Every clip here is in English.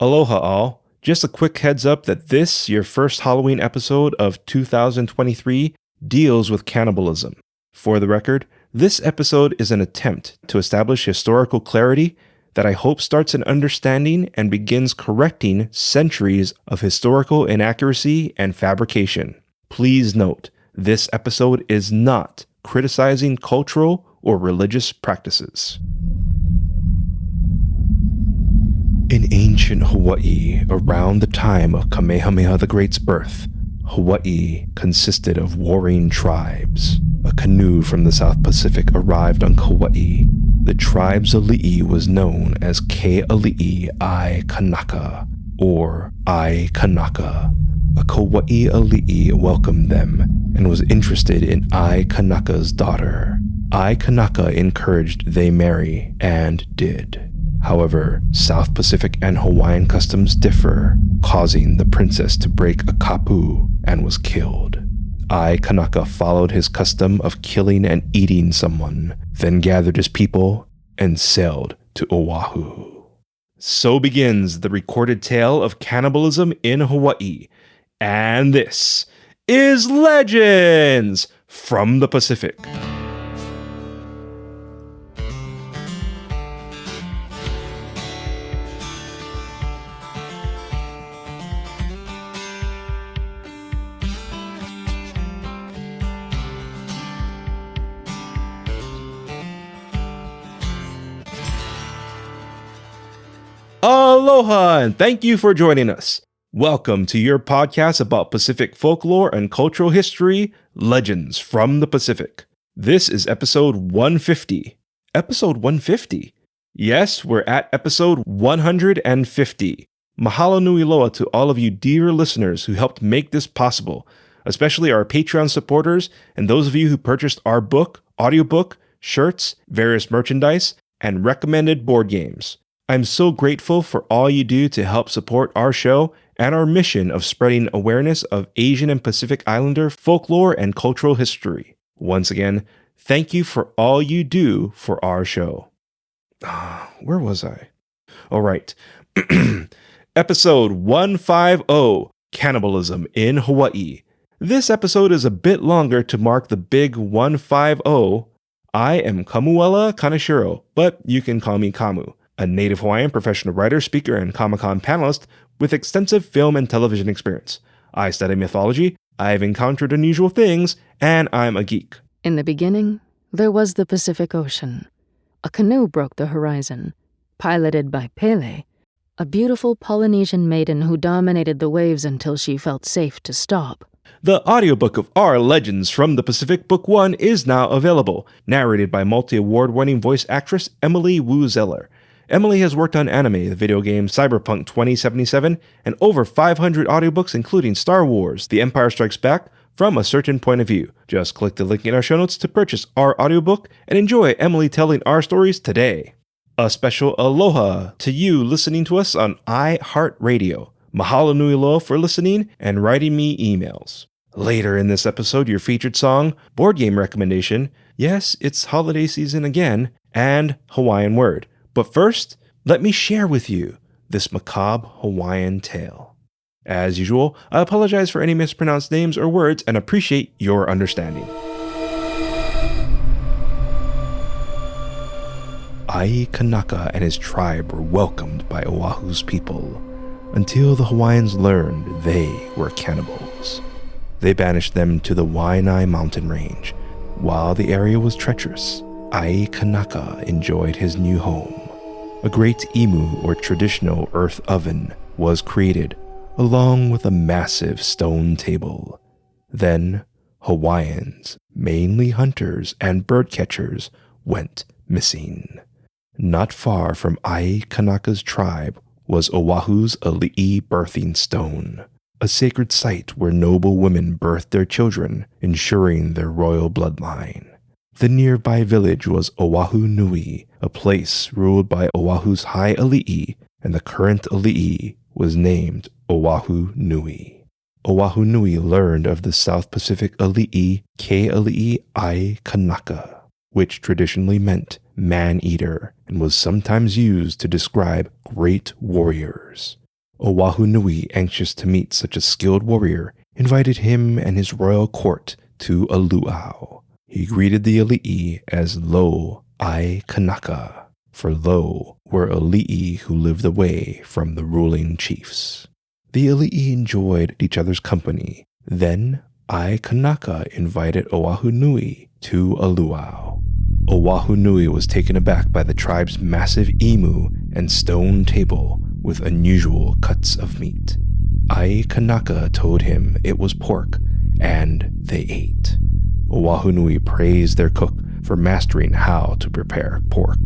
Aloha all. Just a quick heads up that this, your first Halloween episode of 2023, deals with cannibalism. For the record, this episode is an attempt to establish historical clarity that I hope starts an understanding and begins correcting centuries of historical inaccuracy and fabrication. Please note, this episode is not criticizing cultural or religious practices. In ancient Hawaii, around the time of Kamehameha the Great's birth, Hawaii consisted of warring tribes. A canoe from the South Pacific arrived on Kauai. The tribe's ali'i was known as Keali'i Ai Kanaka, or Ai Kanaka. A Kauai ali'i welcomed them and was interested in Ai Kanaka's daughter. Ai Kanaka encouraged they marry, and did. However, South Pacific and Hawaiian customs differ, causing the princess to break a kapu and was killed. Ai Kanaka followed his custom of killing and eating someone, then gathered his people and sailed to Oahu. So begins the recorded tale of cannibalism in Hawaii. And this is Legends from the Pacific. Aloha, and thank you for joining us. Welcome to your podcast about Pacific folklore and cultural history, Legends from the Pacific. This is episode 150. Episode 150? Yes, we're at episode 150. Mahalo nui loa to all of you dear listeners who helped make this possible, especially our Patreon supporters and those of you who purchased our book, audiobook, shirts, various merchandise, and recommended board games. I'm so grateful for all you do to help support our show and our mission of spreading awareness of Asian and Pacific Islander folklore and cultural history. Once again, thank you for all you do for our show. Where was I? All right. Episode 150, Cannibalism in Hawaii. This episode is a bit longer to mark the big 150. I am Kamuela Kaneshiro, but you can call me Kamu. A native Hawaiian professional writer, speaker, and Comic-Con panelist with extensive film and television experience. I study mythology, I've encountered unusual things, and I'm a geek. In the beginning, there was the Pacific Ocean. A canoe broke the horizon, piloted by Pele, a beautiful Polynesian maiden who dominated the waves until she felt safe to stop. The audiobook of our Legends from the Pacific Book 1 is now available, narrated by multi-award-winning voice actress Emily Wu Zeller. Emily has worked on anime, the video game Cyberpunk 2077, and over 500 audiobooks including Star Wars, The Empire Strikes Back, from a certain point of view. Just click the link in our show notes to purchase our audiobook and enjoy Emily telling our stories today. A special aloha to you listening to us on iHeartRadio. Mahalo nui loa for listening and writing me emails. Later in this episode, your featured song, board game recommendation, yes, it's holiday season again, and Hawaiian word. But first, let me share with you this macabre Hawaiian tale. As usual, I apologize for any mispronounced names or words and appreciate your understanding. Ai Kanaka and his tribe were welcomed by Oahu's people, until the Hawaiians learned they were cannibals. They banished them to the Waianae mountain range. While the area was treacherous, Ai Kanaka enjoyed his new home. A great imu, or traditional earth oven, was created, along with a massive stone table. Then, Hawaiians, mainly hunters and bird catchers, went missing. Not far from Ai Kanaka's tribe was Oahu's ali'i birthing stone, a sacred site where noble women birthed their children, ensuring their royal bloodline. The nearby village was Oahu Nui, a place ruled by Oahu's high ali'i, and the current ali'i was named Oahu Nui. Oahu Nui learned of the South Pacific ali'i Keali'i Ai Kanaka, which traditionally meant man-eater and was sometimes used to describe great warriors. Oahu Nui, anxious to meet such a skilled warrior, invited him and his royal court to a luau. He greeted the ali'i as Lo Ai Kanaka, for Lo were ali'i who lived away from the ruling chiefs. The ali'i enjoyed each other's company. Then Ai Kanaka invited Oahu Nui to a luau. Oahu Nui was taken aback by the tribe's massive imu and stone table with unusual cuts of meat. Ai Kanaka told him it was pork, and they ate. Oahu Nui praised their cook for mastering how to prepare pork.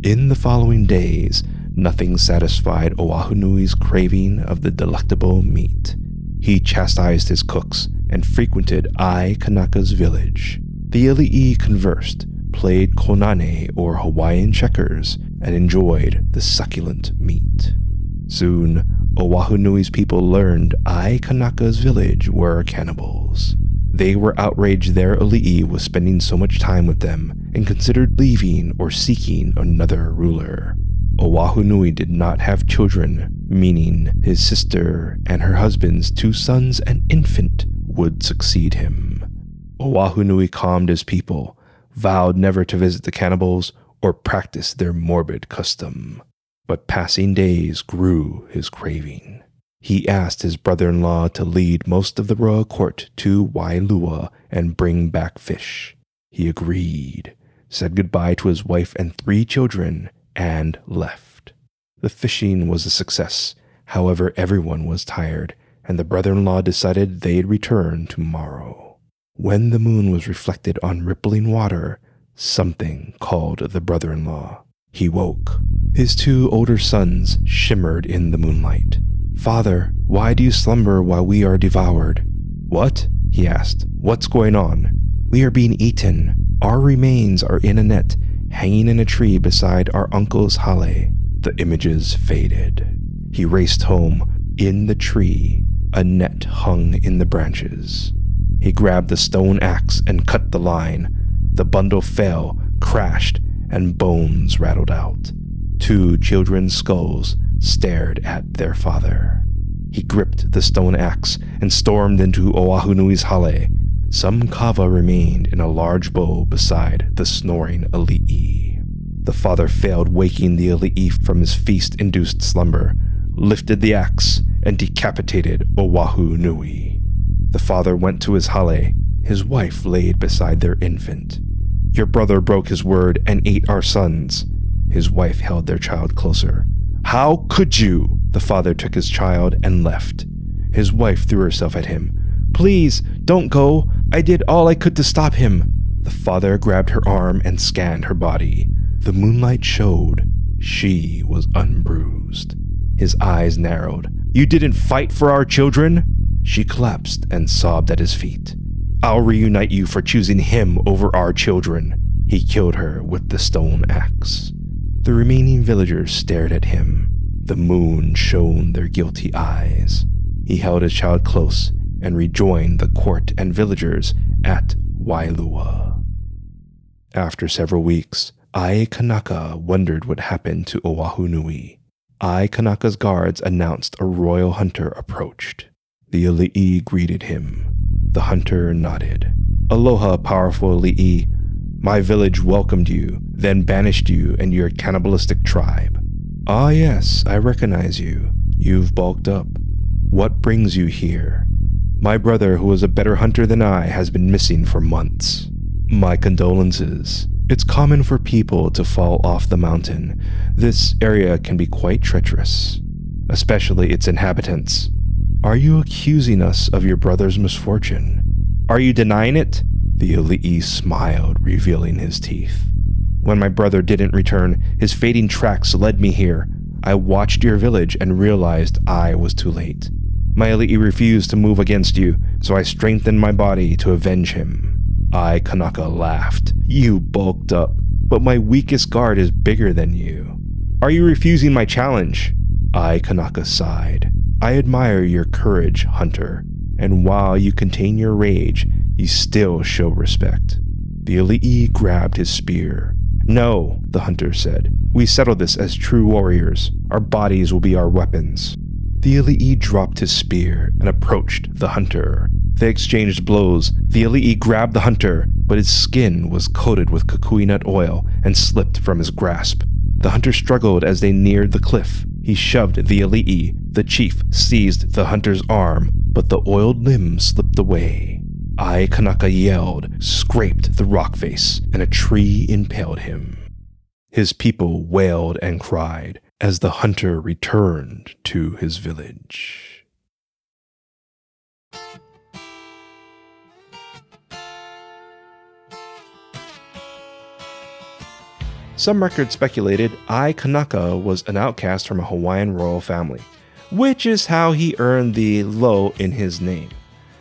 In the following days, nothing satisfied Oahu Nui's craving of the delectable meat. He chastised his cooks and frequented Ai Kanaka's village. The ali'i conversed, played Konane or Hawaiian checkers, and enjoyed the succulent meat. Soon, Oahu Nui's people learned Ai Kanaka's village were cannibals. They were outraged their ali'i was spending so much time with them and considered leaving or seeking another ruler. Oahu Nui did not have children, meaning his sister and her husband's 2 sons and infant would succeed him. Oahu Nui calmed his people, vowed never to visit the cannibals or practice their morbid custom. But passing days grew his craving. He asked his brother-in-law to lead most of the royal court to Wailua and bring back fish. He agreed, said goodbye to his wife and 3 children, and left. The fishing was a success. However, everyone was tired, and the brother-in-law decided they'd return tomorrow. When the moon was reflected on rippling water, something called the brother-in-law. He woke. His 2 older sons shimmered in the moonlight. "Father, why do you slumber while we are devoured?" "What?" he asked. "What's going on?" "We are being eaten. Our remains are in a net, hanging in a tree beside our uncle's hale." The images faded. He raced home. In the tree, a net hung in the branches. He grabbed the stone axe and cut the line. The bundle fell, crashed, and bones rattled out. 2 children's skulls stared at their father. He gripped the stone axe and stormed into Oahu Nui's hale. Some kava remained in a large bowl beside the snoring ali'i. The father failed, waking the ali'i from his feast-induced slumber, lifted the axe, and decapitated Oahu Nui. The father went to his hale. His wife laid beside their infant. "Your brother broke his word and ate our sons." His wife held their child closer. "How could you?" The father took his child and left. His wife threw herself at him. "Please, don't go. I did all I could to stop him." The father grabbed her arm and scanned her body. The moonlight showed she was unbruised. His eyes narrowed. "You didn't fight for our children?" She collapsed and sobbed at his feet. "I'll reunite you for choosing him over our children." He killed her with the stone axe. The remaining villagers stared at him. The moon shone their guilty eyes. He held his child close and rejoined the court and villagers at Wailua. After several weeks, Ai Kanaka wondered what happened to Oahu Nui. Ai Kanaka's guards announced a royal hunter approached. The ali'i greeted him. The hunter nodded. "Aloha, powerful ali'i. My village welcomed you, then banished you and your cannibalistic tribe." "Ah yes, I recognize you. You've bulked up. What brings you here?" "My brother, who was a better hunter than I, has been missing for months." "My condolences. It's common for people to fall off the mountain. This area can be quite treacherous, especially its inhabitants." "Are you accusing us of your brother's misfortune?" "Are you denying it?" The ali'i smiled, revealing his teeth. "When my brother didn't return, his fading tracks led me here. I watched your village and realized I was too late. My ali'i refused to move against you, so I strengthened my body to avenge him." Ai Kanaka laughed. "You bulked up, but my weakest guard is bigger than you. Are you refusing my challenge?" Ai Kanaka sighed. "I admire your courage, hunter, and while you contain your rage, you still show respect." The ali'i grabbed his spear. "No," the hunter said. "We settle this as true warriors. Our bodies will be our weapons." The Ali'i dropped his spear and approached the hunter. They exchanged blows. The Ali'i grabbed the hunter, but his skin was coated with kukui nut oil and slipped from his grasp. The hunter struggled as they neared the cliff. He shoved the Ali'i. The chief seized the hunter's arm, but the oiled limb slipped away. Ai Kanaka yelled, scraped the rock face, and a tree impaled him. His people wailed and cried as the hunter returned to his village. Some records speculated Ai Kanaka was an outcast from a Hawaiian royal family, which is how he earned the Lo in his name.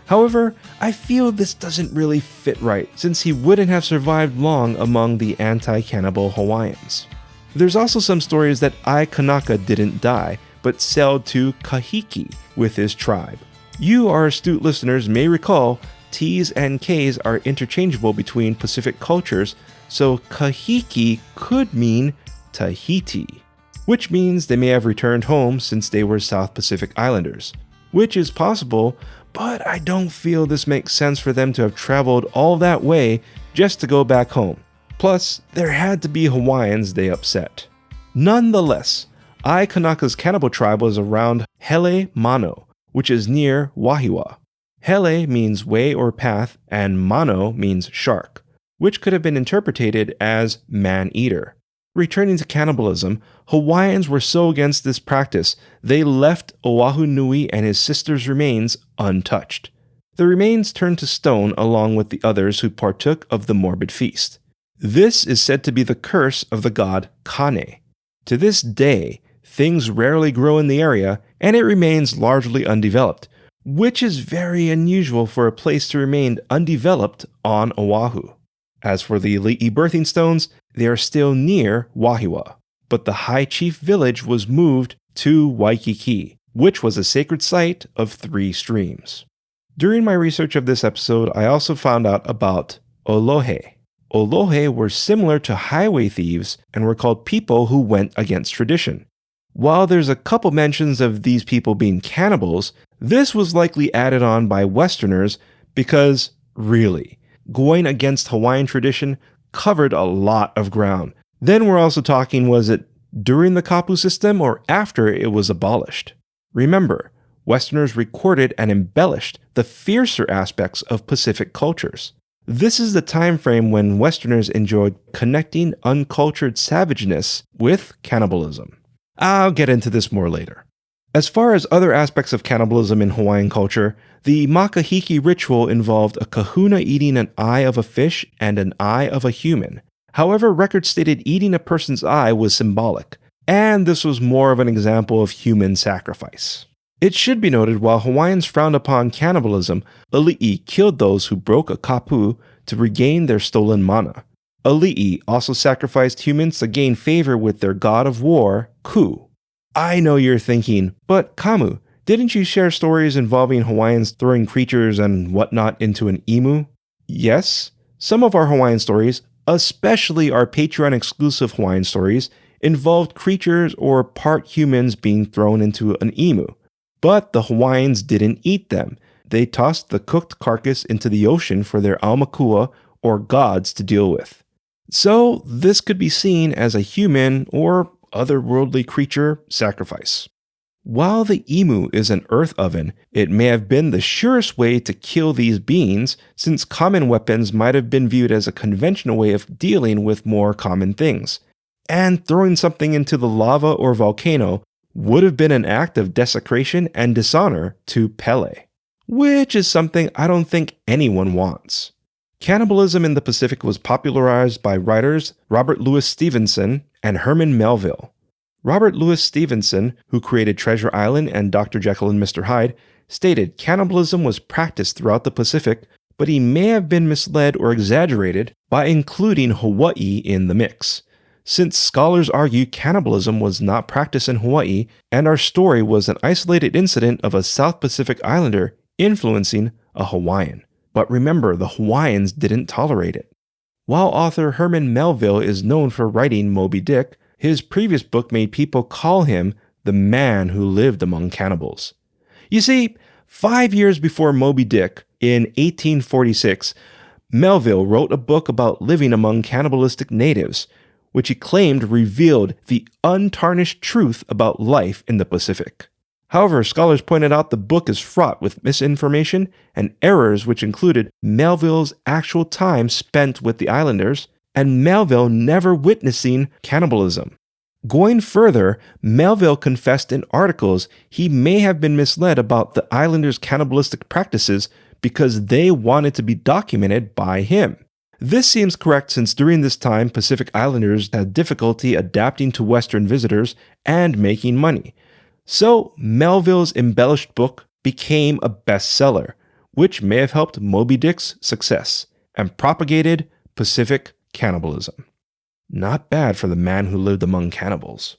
However, I feel this doesn't really fit right, since he wouldn't have survived long among the anti-cannibal Hawaiians. There's also some stories that Ai Kanaka didn't die, but sailed to Kahiki with his tribe. You, our astute listeners, may recall T's and K's are interchangeable between Pacific cultures, so Kahiki could mean Tahiti, which means they may have returned home since they were South Pacific Islanders, which is possible, but I don't feel this makes sense for them to have traveled all that way just to go back home. Plus, there had to be Hawaiians they upset. Nonetheless, Ai Kanaka's cannibal tribe was around Hele Mano, which is near Wahiawa. Hele means way or path, and Mano means shark, which could have been interpreted as man-eater. Returning to cannibalism, Hawaiians were so against this practice, they left Oahu Nui and his sister's remains untouched. The remains turned to stone along with the others who partook of the morbid feast. This is said to be the curse of the god Kane. To this day, things rarely grow in the area, and it remains largely undeveloped, which is very unusual for a place to remain undeveloped on Oahu. As for the Ali'i birthing stones, they are still near Wahiawa, but the High Chief village was moved to Waikiki, which was a sacred site of 3 streams. During my research of this episode, I also found out about Olohe. Olohe were similar to highway thieves and were called people who went against tradition. While there's a couple mentions of these people being cannibals, this was likely added on by Westerners because, really, going against Hawaiian tradition covered a lot of ground. Then we're also talking, was it during the kapu system or after it was abolished? Remember, Westerners recorded and embellished the fiercer aspects of Pacific cultures. This is the time frame when Westerners enjoyed connecting uncultured savageness with cannibalism. I'll get into this more later. As far as other aspects of cannibalism in Hawaiian culture, the makahiki ritual involved a kahuna eating an eye of a fish and an eye of a human. However, records stated eating a person's eye was symbolic, and this was more of an example of human sacrifice. It should be noted, while Hawaiians frowned upon cannibalism, Ali'i killed those who broke a kapu to regain their stolen mana. Ali'i also sacrificed humans to gain favor with their god of war, Ku. I know you're thinking, but Kamu, didn't you share stories involving Hawaiians throwing creatures and whatnot into an imu? Yes, some of our Hawaiian stories, especially our Patreon-exclusive Hawaiian stories, involved creatures or part humans being thrown into an imu. But the Hawaiians didn't eat them. They tossed the cooked carcass into the ocean for their aumakua, or gods, to deal with. So this could be seen as a human or otherworldly creature sacrifice. While the imu is an earth oven, it may have been the surest way to kill these beings, since common weapons might have been viewed as a conventional way of dealing with more common things. And throwing something into the lava or volcano would have been an act of desecration and dishonor to Pele, which is something I don't think anyone wants. Cannibalism in the Pacific was popularized by writers Robert Louis Stevenson and Herman Melville. Robert Louis Stevenson, who created Treasure Island and Dr. Jekyll and Mr. Hyde, stated cannibalism was practiced throughout the Pacific, but he may have been misled or exaggerated by including Hawaii in the mix, since scholars argue cannibalism was not practiced in Hawaii, and our story was an isolated incident of a South Pacific Islander influencing a Hawaiian. But remember, the Hawaiians didn't tolerate it. While author Herman Melville is known for writing Moby Dick, his previous book made people call him the man who lived among cannibals. You see, 5 years before Moby Dick, in 1846, Melville wrote a book about living among cannibalistic natives, which he claimed revealed the untarnished truth about life in the Pacific. However, scholars pointed out the book is fraught with misinformation and errors, which included Melville's actual time spent with the islanders and Melville never witnessing cannibalism. Going further, Melville confessed in articles he may have been misled about the islanders' cannibalistic practices because they wanted to be documented by him. This seems correct since during this time, Pacific Islanders had difficulty adapting to Western visitors and making money. So, Melville's embellished book became a bestseller, which may have helped Moby Dick's success and propagated Pacific cannibalism. Not bad for the man who lived among cannibals.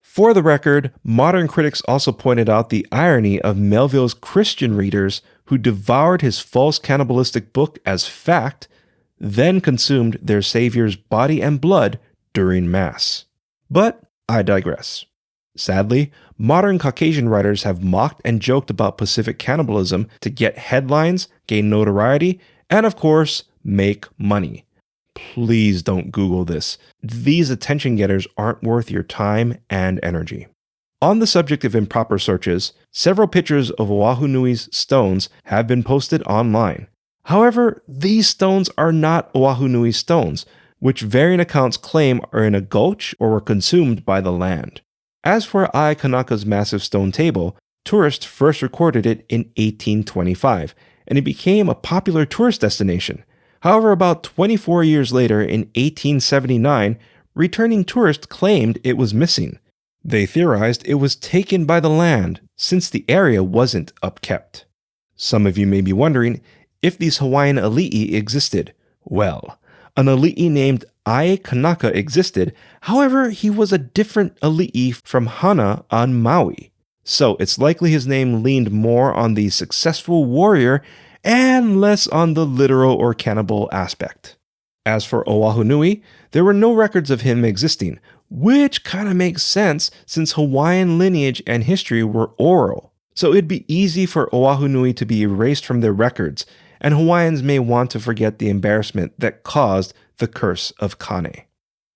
For the record, modern critics also pointed out the irony of Melville's Christian readers who devoured his false cannibalistic book as fact, then consumed their savior's body and blood during Mass. But I digress. Sadly, modern Caucasian writers have mocked and joked about Pacific cannibalism to get headlines, gain notoriety, and of course, make money. Please don't Google this. These attention getters aren't worth your time and energy. On the subject of improper searches, several pictures of Oahu Nui's stones have been posted online. However, these stones are not Oahu Nui stones, which varying accounts claim are in a gulch or were consumed by the land. As for Ai Kanaka's massive stone table, tourists first recorded it in 1825, and it became a popular tourist destination. However, about 24 years later, in 1879, returning tourists claimed it was missing. They theorized it was taken by the land, since the area wasn't upkept. Some of you may be wondering if these Hawaiian ali'i existed. Well, an ali'i named Ai Kanaka existed, however, he was a different ali'i from Hana on Maui. So it's likely his name leaned more on the successful warrior and less on the literal or cannibal aspect. As for Oahu Nui, there were no records of him existing, which kind of makes sense since Hawaiian lineage and history were oral. So it'd be easy for Oahu Nui to be erased from their records, and Hawaiians may want to forget the embarrassment that caused the curse of Kane.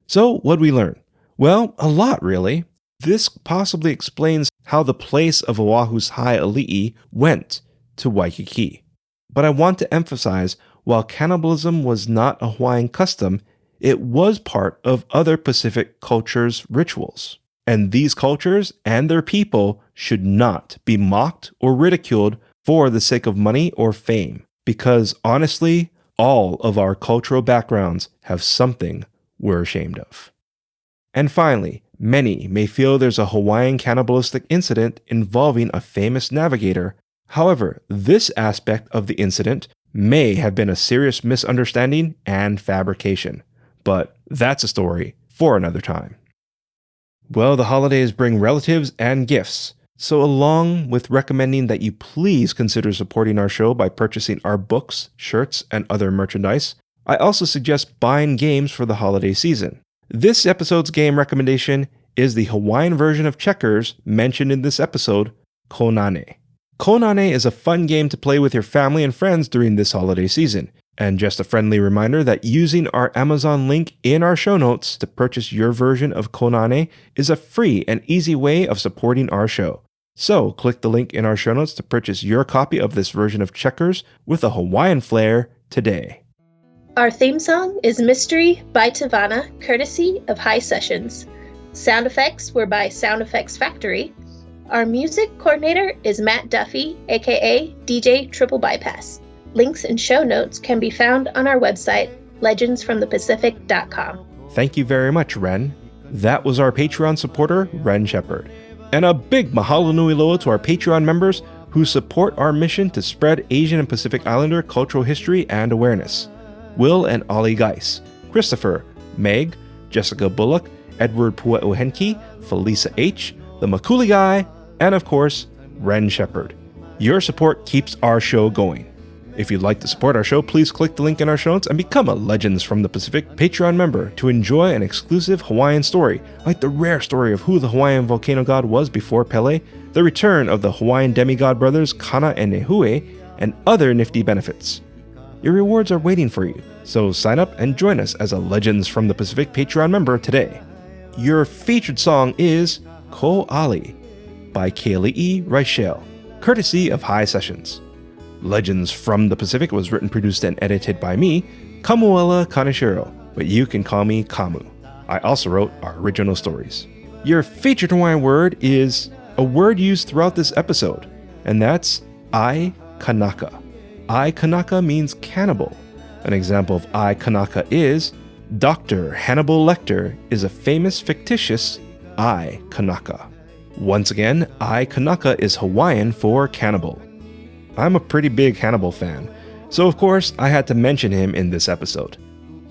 So what'd we learn? Well, a lot really. This possibly explains how the place of Oahu's high ali'i went to Waikiki. But I want to emphasize, while cannibalism was not a Hawaiian custom, it was part of other Pacific cultures' rituals. And these cultures and their people should not be mocked or ridiculed for the sake of money or fame. Because honestly, all of our cultural backgrounds have something we're ashamed of. And finally, many may feel there's a Hawaiian cannibalistic incident involving a famous navigator. However, this aspect of the incident may have been a serious misunderstanding and fabrication. But that's a story for another time. Well, the holidays bring relatives and gifts. So along with recommending that you please consider supporting our show by purchasing our books, shirts, and other merchandise, I also suggest buying games for the holiday season. This episode's game recommendation is the Hawaiian version of checkers mentioned in this episode, Konane. Konane is a fun game to play with your family and friends during this holiday season. And just a friendly reminder that using our Amazon link in our show notes to purchase your version of Konane is a free and easy way of supporting our show. So click the link in our show notes to purchase your copy of this version of checkers with a Hawaiian flair today. Our theme song is Mystery by Tavana, courtesy of High Sessions. Sound effects were by Sound Effects Factory. Our music coordinator is Matt Duffy, aka DJ TripleBypass. Links and show notes can be found on our website, legendsfromthepacific.com. Thank you very much, Ren. That was our Patreon supporter, Ren Shepard. And a big mahalo nui loa to our Patreon members who support our mission to spread Asian and Pacific Islander cultural history and awareness. Will and Ollie Geis, Christopher, Meg, Jessica Bullock, Edward Pue'uhenki, Felisa H., the Makuli Guy, and of course, Ren Shepard. Your support keeps our show going. If you'd like to support our show, please click the link in our show notes and become a Legends from the Pacific Patreon member to enjoy an exclusive Hawaiian story, like the rare story of who the Hawaiian volcano god was before Pele, the return of the Hawaiian demigod brothers Kana and Nehue, and other nifty benefits. Your rewards are waiting for you, so sign up and join us as a Legends from the Pacific Patreon member today. Your featured song is Ko Ali by Keali'i Raichel, courtesy of High Sessions. Legends from the Pacific was written, produced, and edited by me, Kamuela Kaneshiro, but you can call me Kamu. I also wrote our original stories. Your featured Hawaiian word is a word used throughout this episode, and that's ai kanaka. Ai kanaka means cannibal. An example of ai kanaka is Dr. Hannibal Lecter is a famous fictitious ai kanaka. Once again, ai kanaka is Hawaiian for cannibal. I'm a pretty big Hannibal fan, so of course I had to mention him in this episode.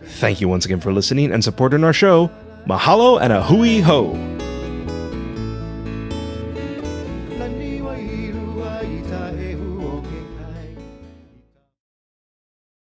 Thank you once again for listening and supporting our show. Mahalo and a hui ho! Nani wa iru wa ita e hu